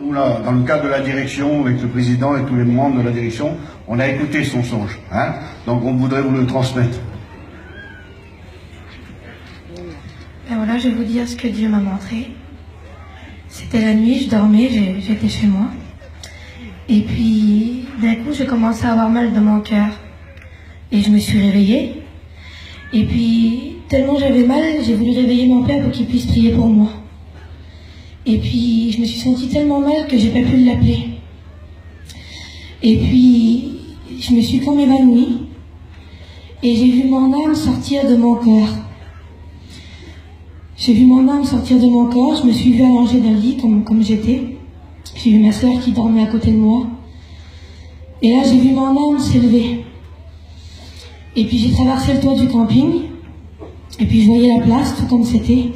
Nous, là, dans le cadre de la direction, avec le président et tous les membres de la direction, on a écouté son songe. Hein, donc on voudrait vous le transmettre. Ben voilà, je vais vous dire ce que Dieu m'a montré. C'était la nuit, je dormais, j'étais chez moi. Et puis, d'un coup, j'ai commencé à avoir mal dans mon cœur. Et je me suis réveillée. Et puis, tellement j'avais mal, j'ai voulu réveiller mon père pour qu'il puisse prier pour moi. Et puis, je me suis sentie tellement mal que j'ai pas pu l'appeler. Et puis, je me suis comme évanouie. Et j'ai vu mon âme sortir de mon cœur. J'ai vu mon âme sortir de mon corps, je me suis vue allongée dans le lit comme j'étais. J'ai vu ma sœur qui dormait à côté de moi. Et là, j'ai vu mon âme s'élever. Et puis j'ai traversé le toit du camping. Et puis je voyais la place, tout comme c'était.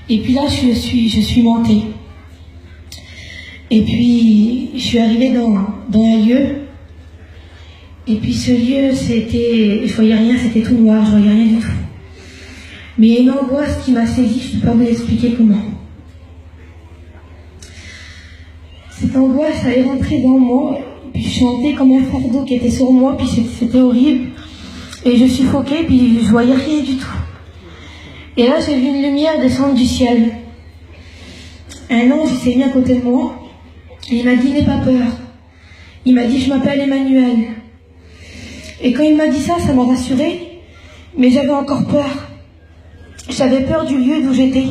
Et puis là, je suis montée. Et puis, je suis arrivée dans un lieu. Et puis ce lieu, je voyais rien, c'était tout noir, je voyais rien du tout. Mais il y a une angoisse qui m'a saisie, je ne peux pas vous expliquer comment. Cette angoisse, elle est rentrée dans moi, puis je sentais comme un fardeau qui était sur moi, puis c'était horrible. Et je suffoquais, puis je voyais rien du tout. Et là, j'ai vu une lumière descendre du ciel. Un ange s'est mis à côté de moi, et il m'a dit, n'aie pas peur. Il m'a dit, je m'appelle Emmanuel. Et quand il m'a dit ça m'a rassurée, mais j'avais encore peur. J'avais peur du lieu d'où j'étais.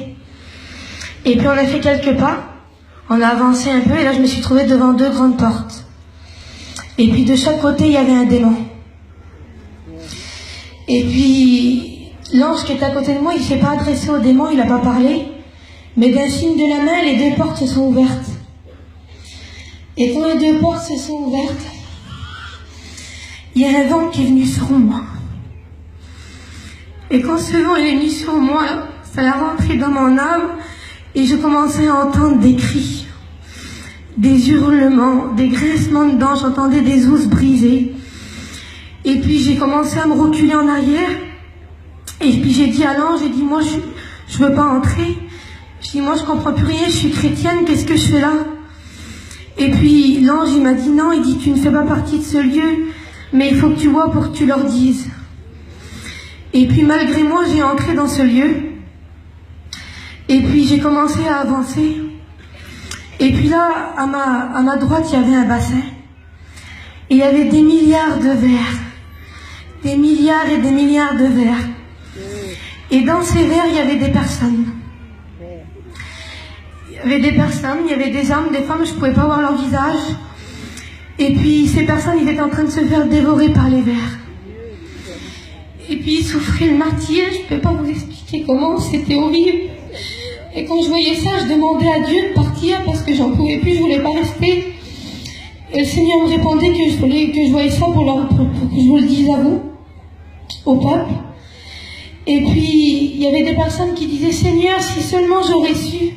Et puis on a fait quelques pas, on a avancé un peu, et là je me suis trouvée devant 2 grandes portes. Et puis de chaque côté, il y avait un démon. Et puis l'ange qui était à côté de moi, il ne s'est pas adressé au démon, il n'a pas parlé, mais d'un signe de la main, les 2 portes se sont ouvertes. Et quand les 2 portes se sont ouvertes, il y a un vent qui est venu sur moi. Et quand ce vent est venu sur moi, ça a rentré dans mon âme et je commençais à entendre des cris, des hurlements, des grincements de dents, j'entendais des os brisés. Et puis j'ai commencé à me reculer en arrière et puis j'ai dit à l'ange, j'ai dit, moi je veux pas entrer. Je dis, moi je comprends plus rien, je suis chrétienne, qu'est-ce que je fais là? Et puis l'ange il m'a dit, non, il dit, tu ne fais pas partie de ce lieu, mais il faut que tu vois pour que tu leur dises. Et puis malgré moi, j'ai entré dans ce lieu. Et puis j'ai commencé à avancer. Et puis là, à ma droite, il y avait un bassin. Et il y avait des milliards de vers. Des milliards et des milliards de vers. Et dans ces vers, il y avait des personnes. Il y avait des personnes, il y avait des hommes, des femmes, je ne pouvais pas voir leur visage. Et puis ces personnes, ils étaient en train de se faire dévorer par les vers. Et puis ils souffraient le martyr, je ne peux pas vous expliquer comment, c'était horrible. Et quand je voyais ça, je demandais à Dieu de partir parce que j'en pouvais plus, je voulais pas rester. Et le Seigneur me répondait que je voyais ça pour que je vous le dise à vous, au peuple. Et puis il y avait des personnes qui disaient, Seigneur, si seulement j'aurais su,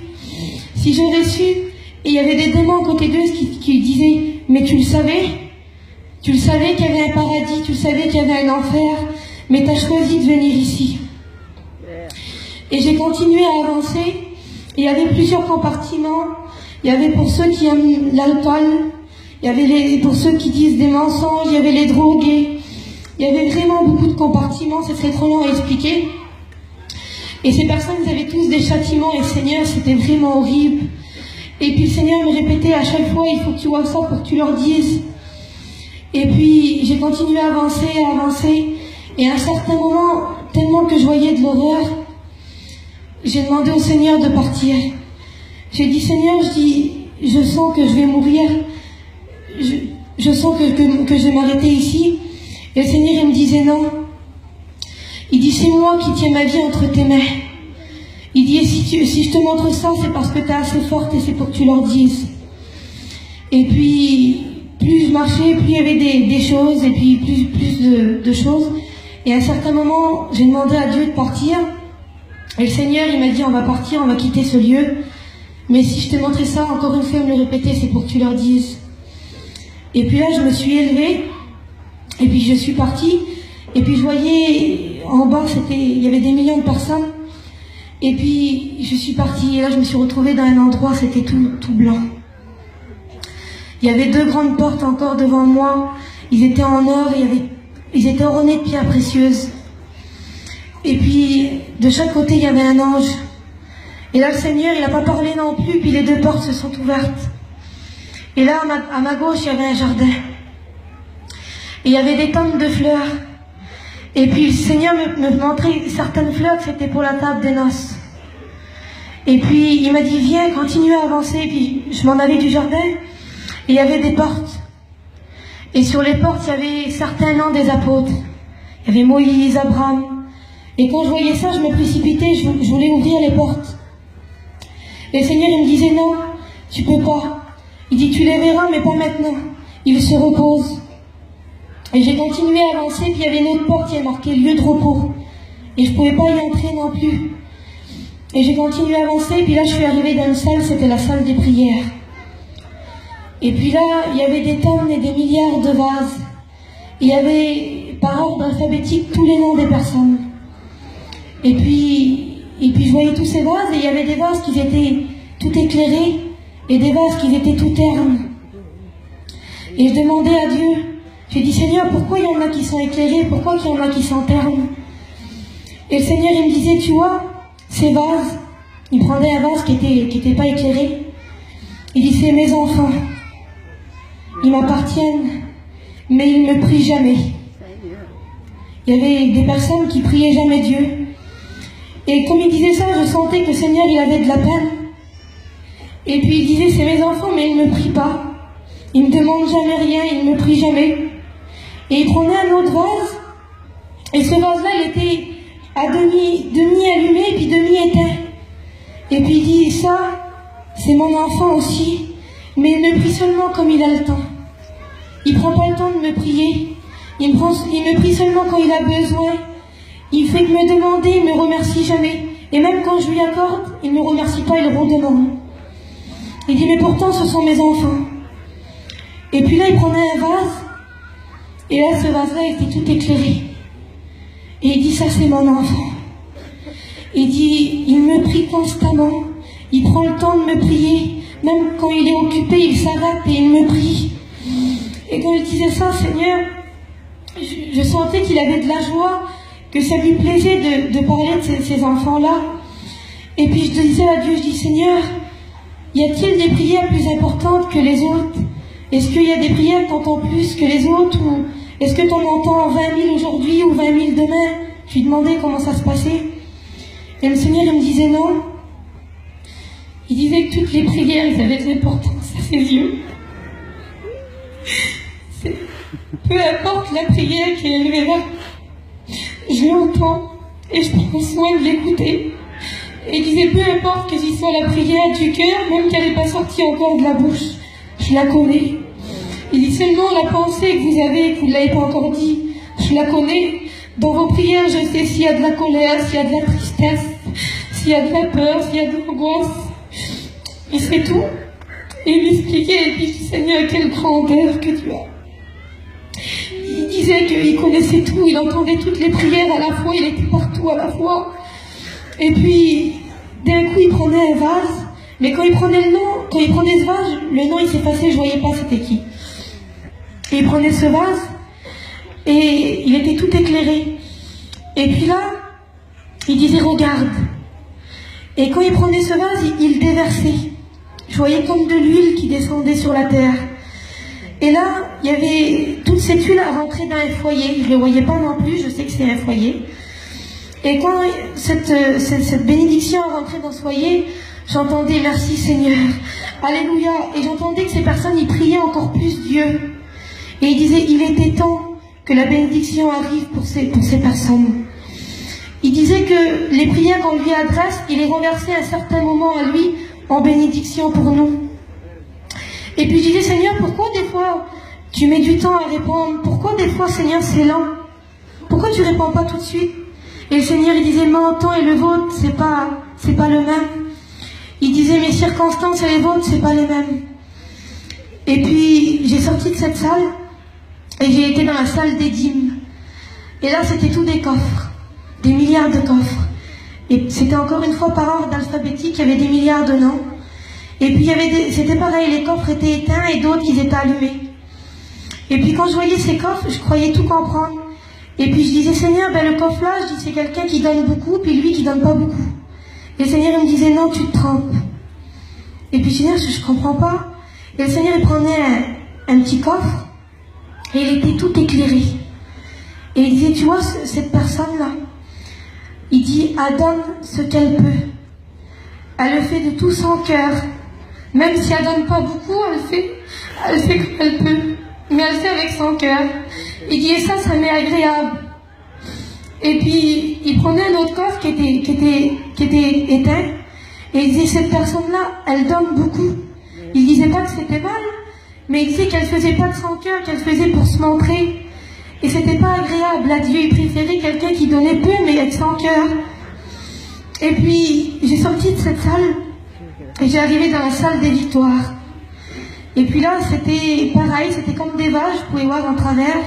si j'aurais su. Et il y avait des démons à côté d'eux qui disaient, mais tu le savais qu'il y avait un paradis, tu le savais qu'il y avait un enfer, mais tu as choisi de venir ici. Et j'ai continué à avancer, et il y avait plusieurs compartiments. Il y avait pour ceux qui aiment l'alcool, il y avait pour ceux qui disent des mensonges, il y avait les drogués. Il y avait vraiment beaucoup de compartiments, ce serait trop long à expliquer. Et ces personnes, ils avaient tous des châtiments, et Seigneur, c'était vraiment horrible. Et puis le Seigneur me répétait à chaque fois, il faut que tu vois ça pour que tu leur dises. Et puis j'ai continué à avancer. Et à un certain moment, tellement que je voyais de l'horreur, j'ai demandé au Seigneur de partir. J'ai dit, Seigneur, je sens que je vais mourir. Je sens que je vais m'arrêter ici. Et le Seigneur, il me disait non. Il dit, c'est moi qui tiens ma vie entre tes mains. Il dit, et si je te montre ça, c'est parce que tu es assez forte et c'est pour que tu leur dises. Et puis, plus je marchais, plus il y avait des choses, et puis plus de choses. Et à un certain moment, j'ai demandé à Dieu de partir. Et le Seigneur, il m'a dit, on va partir, on va quitter ce lieu. Mais si je te montrais ça, encore une fois, il me le répétait, c'est pour que tu leur dises. Et puis là, je me suis élevée. Et puis je suis partie. Et puis je voyais, en bas, il y avait des millions de personnes. Et puis, je suis partie, et là, je me suis retrouvée dans un endroit, c'était tout blanc. Il y avait 2 grandes portes encore devant moi. Ils étaient en or, ils étaient ornés de pierres précieuses. Et puis, de chaque côté, il y avait un ange. Et là, le Seigneur, il n'a pas parlé non plus, puis les 2 portes se sont ouvertes. Et là, à ma gauche, il y avait un jardin. Et il y avait des tentes de fleurs. Et puis, le Seigneur me montrait certaines fleurs, c'était pour la table des noces. Et puis, il m'a dit, viens, continue à avancer. Et puis, je m'en allais du jardin, et il y avait des portes. Et sur les portes, il y avait certains noms des apôtres. Il y avait Moïse, Abraham. Et quand je voyais ça, je me précipitais, je voulais ouvrir les portes. Et le Seigneur, il me disait, non, tu peux pas. Il dit, tu les verras, mais pas maintenant. Ils se reposent. Et j'ai continué à avancer, puis il y avait une autre porte qui est marquée lieu de repos. Et je ne pouvais pas y entrer non plus. Et j'ai continué à avancer, puis là, je suis arrivée dans une salle, c'était la salle des prières. Et puis là, il y avait des tonnes et des milliards de vases. Il y avait, par ordre alphabétique, tous les noms des personnes. Et puis je voyais tous ces vases, et il y avait des vases qui étaient tout éclairés, et des vases qui étaient tout ternes. Et je demandais à Dieu, j'ai dit, Seigneur, pourquoi il y en a qui sont éclairés, pourquoi il y en a qui sont ternes? Et le Seigneur, il me disait, tu vois, ces vases, il prenait un vase qui était pas éclairé. Il dit, c'est mes enfants. Ils m'appartiennent, mais ils ne me prient jamais. Il y avait des personnes qui priaient jamais Dieu. Et comme il disait ça, je sentais que le Seigneur, il avait de la peine. Et puis il disait, c'est mes enfants, mais ils ne me prient pas. Ils ne me demandent jamais rien, ils ne me prient jamais. Et il prenait un autre vase, et ce vase-là, il était à demi allumé, et puis demi éteint. Et puis il dit, ça, c'est mon enfant aussi, mais il me prie seulement comme il a le temps. Il ne prend pas le temps de me prier. Il me prie seulement quand il a besoin. Il fait que me demander, il ne me remercie jamais. Et même quand je lui accorde, il ne me remercie pas, il redemande. Il dit, mais pourtant, ce sont mes enfants. Et puis là, il prenait un vase. Et là, ce vase-là était tout éclairé. Et il dit, ça, c'est mon enfant. Il dit, il me prie constamment. Il prend le temps de me prier. Même quand il est occupé, il s'arrête et il me prie. Et quand il disait ça, Seigneur, je sentais qu'il avait de la joie, que ça lui plaisait de parler de ces enfants-là. Et puis je disais à Dieu, je dis, Seigneur, y a-t-il des prières plus importantes que les autres? Est-ce qu'il y a des prières que tu entends plus que les autres? Ou est-ce que tu en entends 20 000 aujourd'hui ou 20 000 demain? Je lui demandais comment ça se passait. Et le Seigneur, il me disait non. Il disait que toutes les prières, elles avaient de l'importance à ses yeux. Peu importe la prière qui est élevée là, je l'entends et je prends soin de l'écouter. Et il disait, peu importe que ce soit la prière du cœur, même qu'elle n'est pas sortie encore de la bouche, je la connais. Il dit seulement la pensée que vous avez et que vous ne l'avez pas encore dit, je la connais. Dans vos prières, je sais s'il y a de la colère, s'il y a de la tristesse, s'il y a de la peur, s'il y a de l'angoisse. Il sait tout. Et il m'expliquait, et puis je dis, Seigneur, quelle grandeur que tu as. Il disait qu'il connaissait tout, il entendait toutes les prières à la fois, il était partout à la fois. Et puis, d'un coup, il prenait un vase, mais quand il prenait ce vase, le nom il s'effaçait, je ne voyais pas c'était qui. Et il prenait ce vase, et il était tout éclairé. Et puis là, il disait, regarde. Et quand il prenait ce vase, il déversait. Je voyais comme de l'huile qui descendait sur la terre. Et là, il y avait toute cette huile à rentrer dans un foyer. Je ne le voyais pas non plus, je sais que c'est un foyer. Et quand cette bénédiction rentrait dans ce foyer, j'entendais « Merci Seigneur, Alléluia ». Et j'entendais que ces personnes, ils priaient encore plus Dieu. Et ils disaient « Il était temps que la bénédiction arrive pour ces personnes ». Il disait que les prières qu'on lui adresse, il les renversait à un certain moment à lui en bénédiction pour nous. Et puis je disais, Seigneur, pourquoi des fois tu mets du temps à répondre? Pourquoi des fois, Seigneur, c'est lent? Pourquoi tu réponds pas tout de suite? Et le Seigneur, il disait, mon temps et le vôtre, c'est pas le même. Il disait, mes circonstances et les vôtres, c'est pas les mêmes. Et puis, j'ai sorti de cette salle, et j'ai été dans la salle des dîmes. Et là, c'était tout des coffres, des milliards de coffres. Et c'était encore une fois par ordre alphabétique, il y avait des milliards de noms. Et puis c'était pareil, les coffres étaient éteints et d'autres qui étaient allumés. Et puis quand je voyais ces coffres, je croyais tout comprendre. Et puis je disais, Seigneur, le coffre là, je dis, c'est quelqu'un qui donne beaucoup, puis lui qui donne pas beaucoup. Et le Seigneur il me disait, non, tu te trompes. Et puis Seigneur, je comprends pas. Et le Seigneur il prenait un petit coffre, et il était tout éclairé. Et il disait, tu vois, cette personne-là, il dit, elle donne ce qu'elle peut. Elle le fait de tout son cœur. Même si elle donne pas beaucoup, elle fait comme elle peut. Mais elle fait avec son cœur. Il dit, et ça m'est agréable. Et puis, il prenait un autre coffre qui était éteint. Et il disait, cette personne-là, elle donne beaucoup. Il disait pas que c'était mal, mais il disait qu'elle faisait pas de son cœur, qu'elle faisait pour se montrer. Et c'était pas agréable. Là, Dieu, il préférait quelqu'un qui donnait peu, mais avec son cœur. Et puis, j'ai sorti de cette salle, et j'ai arrivé dans la salle des victoires. Et puis là, c'était pareil, c'était comme des vaches, je pouvais voir en travers.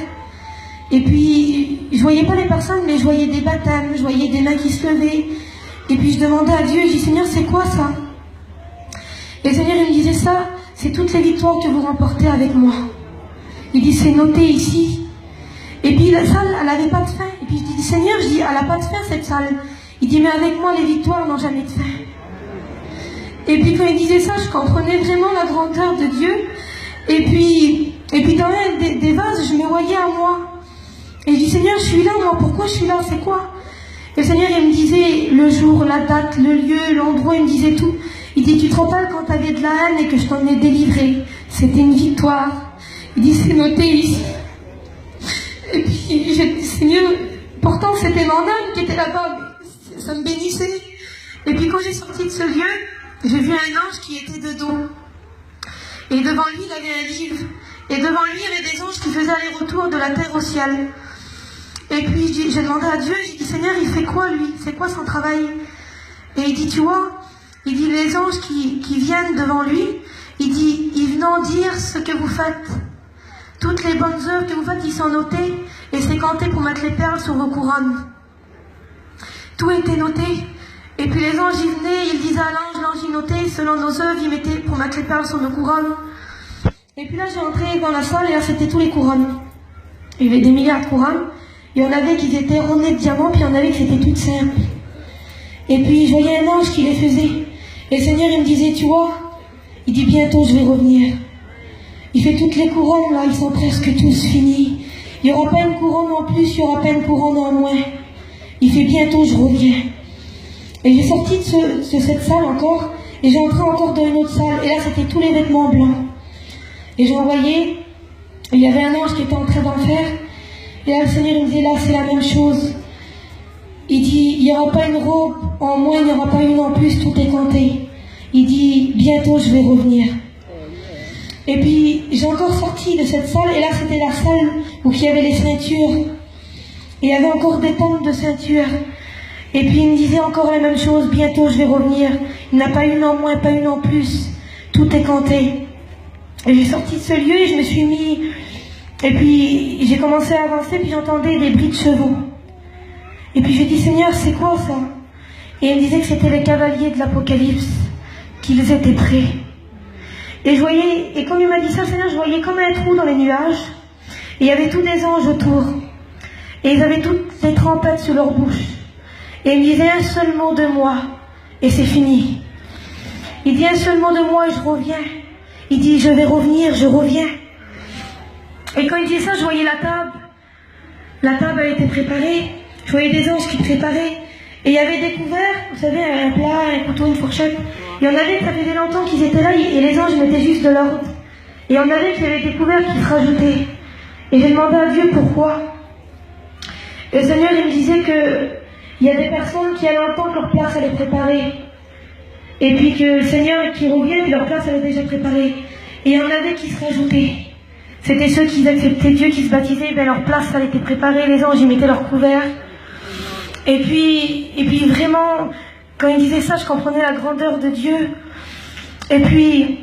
Et puis, je voyais pas les personnes, mais je voyais des baptêmes, je voyais des mains qui se levaient. Et puis, je demandais à Dieu, je dis, Seigneur, c'est quoi ça? Et le Seigneur, il me disait ça, c'est toutes les victoires que vous remportez avec moi. Il dit, c'est noté ici. Et puis, la salle, elle n'avait pas de fin. Et puis, je dis, Seigneur, je dis, elle n'a pas de fin, cette salle. Il dit, mais avec moi, les victoires n'ont jamais de fin. Et puis, quand il disait ça, je comprenais vraiment la grandeur de Dieu. Et puis dans un des vases, je me voyais à moi. Et je dis, Seigneur, je suis là, moi, pourquoi je suis là, c'est quoi? Et le Seigneur, il me disait le jour, la date, le lieu, l'endroit, il me disait tout. Il dit, tu te rappelles quand tu avais de la haine et que je t'en ai délivré? C'était une victoire. Il dit, c'est noté ici. Et puis, j'ai dit, Seigneur, pourtant c'était mon âme qui était là-bas, mais ça me bénissait. Et puis quand j'ai sorti de ce lieu, j'ai vu un ange qui était de dos. Et devant lui, il avait un livre. Et devant lui, il y avait des anges qui faisaient aller-retour de la terre au ciel. Et puis j'ai demandé à Dieu, j'ai dit, Seigneur, il fait quoi lui? C'est quoi son travail? Et il dit, tu vois, il dit, les anges qui viennent devant lui, il dit, ils viennent dire ce que vous faites. Toutes les bonnes œuvres que vous faites, ils sont notés et c'est compté pour mettre les perles sur vos couronnes. Tout était noté. Et puis les anges, ils venaient, ils disaient à l'ange il notait, selon nos œuvres, ils mettaient pour mettre les perles sur nos couronnes. Et puis là, j'ai entré dans la salle et là, c'était tous les couronnes. Il y avait des milliards de couronnes. Il y en avait qui étaient ornées de diamants, puis il y en avait qui étaient toutes simples. Et puis, je voyais un ange qui les faisait. Et le Seigneur, il me disait, tu vois, il dit, bientôt, je vais revenir. Il fait toutes les couronnes, là, ils sont presque tous finis. Il n'y aura pas une couronne en plus, il n'y aura pas une couronne en moins. Il fait, bientôt, je reviens. Et j'ai sorti de cette salle encore, et j'ai entré encore dans une autre salle. Et là, c'était tous les vêtements blancs. Et j'ai envoyé, il y avait un ange qui était en train d'en faire. Et là, le Seigneur, il me disait, là, c'est la même chose. Il dit, il n'y aura pas une robe en moins, il n'y aura pas une en plus, tout est compté. Il dit, bientôt, je vais revenir. Et puis, j'ai encore sorti de cette salle, et là, c'était la salle où il y avait les ceintures. Et il y avait encore des pentes de ceinture. Et puis, il me disait encore la même chose, bientôt, je vais revenir. Il n'y en a pas une en moins, pas une en plus. Tout est compté. Et j'ai sorti de ce lieu, et je me suis mis... Et puis, j'ai commencé à avancer, puis j'entendais des bruits de chevaux. Et puis, j'ai dit, Seigneur, c'est quoi ça? Et il me disait que c'était les cavaliers de l'Apocalypse, qu'ils étaient prêts. Et je voyais, et comme il m'a dit ça, Seigneur, je voyais comme un trou dans les nuages. Et il y avait tous des anges autour. Et ils avaient toutes des trompettes sur leur bouche. Et il me disait un seul mot de moi, et c'est fini. Il dit un seul mot de moi et je reviens. Il dit, je vais revenir, je reviens. Et quand il disait ça, je voyais la table. La table a été préparée. Je voyais des anges qui préparaient. Et il y avait des couverts, vous savez, un plat, un couteau, une fourchette. Il y en avait, ça faisait longtemps qu'ils étaient là, et les anges mettaient juste de l'ordre. Et il y en avait qui avaient des couverts qui se rajoutaient. Et j'ai demandé à Dieu pourquoi. Et le Seigneur, il me disait que il y a des personnes qui allaient entendre que leur place allait être préparée. Et puis que le Seigneur qui revient, puis leur place elle est déjà préparée. Et il y en avait qui se rajoutaient. C'était ceux qui acceptaient Dieu, qui se baptisaient, ben leur place elle était préparée, les anges ils mettaient leur couvert. Et puis vraiment, quand il disait ça, je comprenais la grandeur de Dieu. Et puis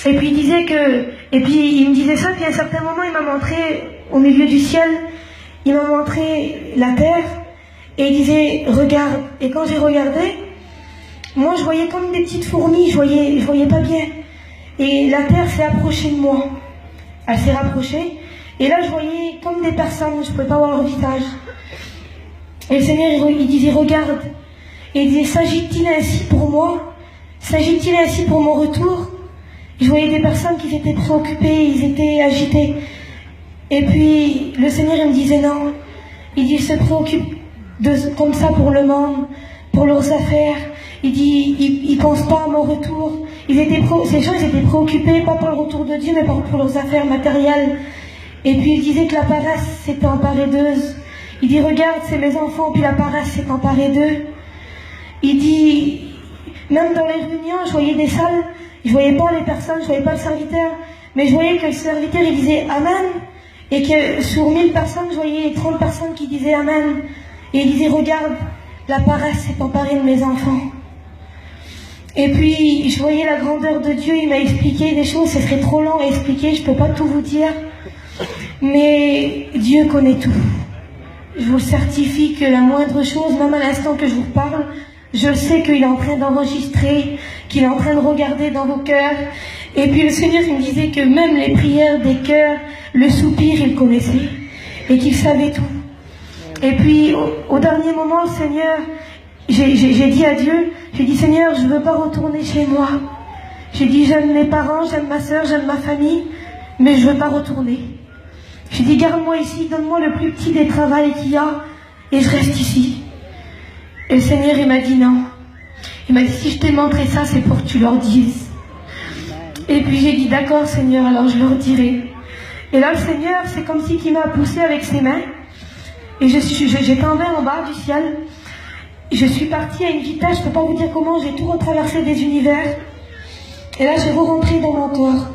il disait que, et puis il me disait ça, puis à un certain moment il m'a montré au milieu du ciel, il m'a montré la terre. Et il disait, regarde. Et quand j'ai regardé, moi je voyais comme des petites fourmis, je voyais pas bien. Et la terre s'est approchée de moi. Elle s'est rapprochée. Et là je voyais comme des personnes, je pouvais pas voir leur visage. Et le Seigneur il disait, regarde. Et il disait, s'agit-il ainsi pour moi? S'agit-il ainsi pour mon retour? Je voyais des personnes qui étaient préoccupées, ils étaient agités. Et puis le Seigneur il me disait non. Il dit, ils se préoccupent comme ça pour le monde, pour leurs affaires. Il dit, ils pensent pas à mon retour. Ces gens ils étaient préoccupés, pas pour le retour de Dieu, mais pour leurs affaires matérielles. Et puis il disait que la paresse s'était emparée d'eux. Il dit, regarde, c'est mes enfants, puis la paresse s'est emparée d'eux. Il dit, même dans les réunions, je voyais des salles, je voyais pas les personnes, je voyais pas le serviteur, mais je voyais que le serviteur, il disait Amen, et que sur 1000 personnes, je voyais 30 personnes qui disaient Amen. Et il disait, regarde, la paresse s'est emparée de mes enfants. Et puis, je voyais la grandeur de Dieu, il m'a expliqué des choses, ce serait trop long à expliquer, je peux pas tout vous dire, mais Dieu connaît tout. Je vous certifie que la moindre chose, même à l'instant que je vous parle, je sais qu'il est en train d'enregistrer, qu'il est en train de regarder dans vos cœurs. Et puis le Seigneur il me disait que même les prières des cœurs, le soupir, il connaissait. Et qu'il savait tout. Et puis au dernier moment, le Seigneur, j'ai dit à Dieu, j'ai dit, Seigneur, je ne veux pas retourner chez moi. J'ai dit, j'aime mes parents, j'aime ma soeur, j'aime ma famille, mais je ne veux pas retourner. J'ai dit, garde-moi ici, donne-moi le plus petit des travails qu'il y a, et je reste ici. Et le Seigneur, il m'a dit non. Il m'a dit, si je t'ai montré ça, c'est pour que tu leur dises. Et puis j'ai dit, d'accord Seigneur, alors je leur dirai. Et là, le Seigneur, c'est comme si il m'a poussé avec ses mains. Et j'ai tombé en bas du ciel. Je suis partie à une vitesse, je ne peux pas vous dire comment, j'ai tout retraversé des univers. Et là, j'ai re-rentré dans mon corps.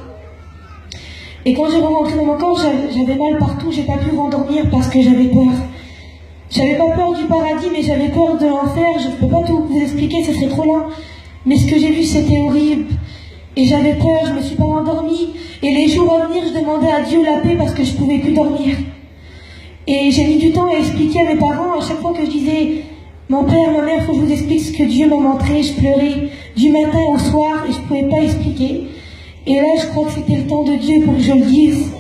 Et quand j'ai re-rentré dans mon corps, j'avais mal partout, j'ai pas pu m'endormir parce que j'avais peur. J'avais pas peur du paradis, mais j'avais peur de l'enfer. Je ne peux pas tout vous expliquer, ce serait trop long. Mais ce que j'ai vu, c'était horrible. Et j'avais peur, je me suis pas endormie. Et les jours à venir, je demandais à Dieu la paix parce que je pouvais plus dormir. Et j'ai mis du temps à expliquer à mes parents, à chaque fois que je disais, mon père, ma mère, faut que je vous explique ce que Dieu m'a montré. Je pleurais du matin au soir et je pouvais pas expliquer. Et là, je crois que c'était le temps de Dieu pour que je le dise.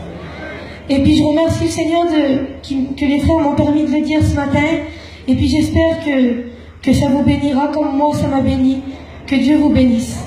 Et puis je remercie le Seigneur que les frères m'ont permis de le dire ce matin. Et puis j'espère que ça vous bénira comme moi ça m'a béni. Que Dieu vous bénisse.